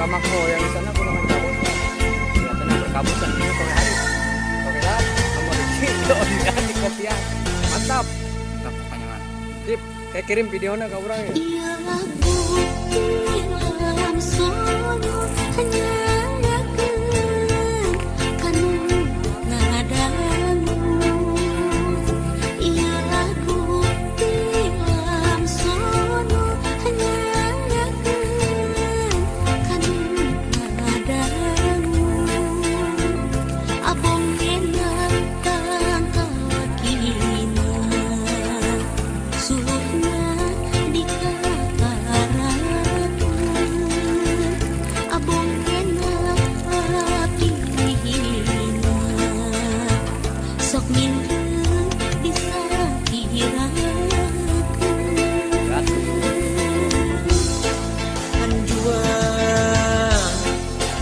Kamakro yang di sana gunungan cabut. Kelihatannya berkabut dan ini sore hari. Oke kan? Kamu di kopiah. Mantap. Mantap pokoknya mah. Sip, saya kirim videonya ke orang ya.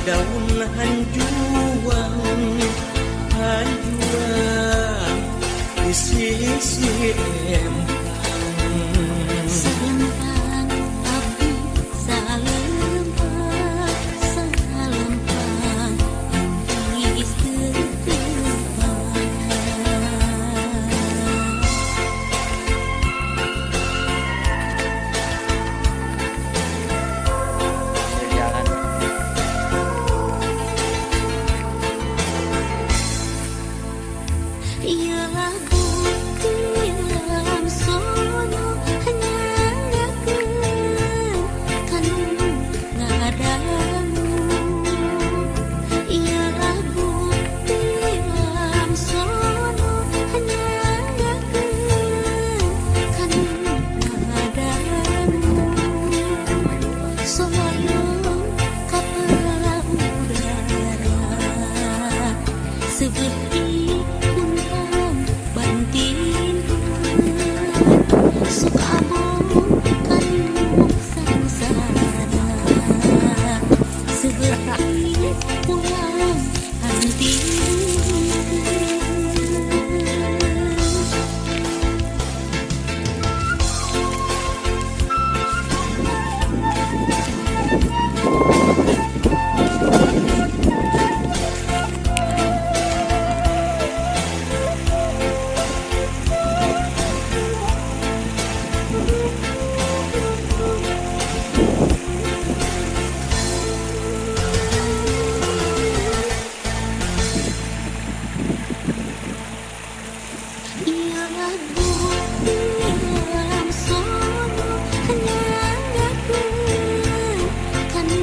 Daun hanjuang, hanjuang di sisi Salempang, abdi salempang, salempang, istirahat. Jalan. Ialah bukti dalam sono hanyalakan kanu ngadamu. Ialah bukti dalam sono hanyalakan kanu ngadamu. Soyong kapal udara seperti ialah bukti dalam sono hanyalakan kanu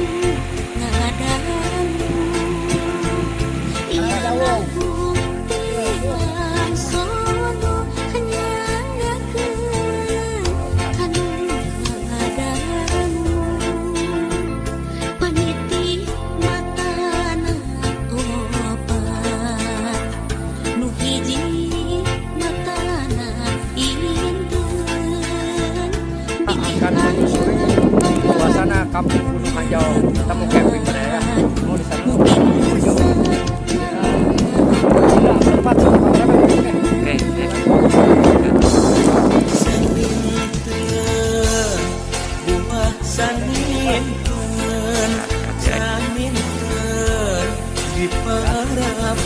ngadamu. Ialah bukti dalam sono hanyalakan kanu ngadamu. Peniti matana opat nu hiji Akan menyusuri suasana kampung Gunung Hanjau. Kita mau camping pada ya. Mau di sana. Tempat Oke. saminten buah saminten saminten di parapan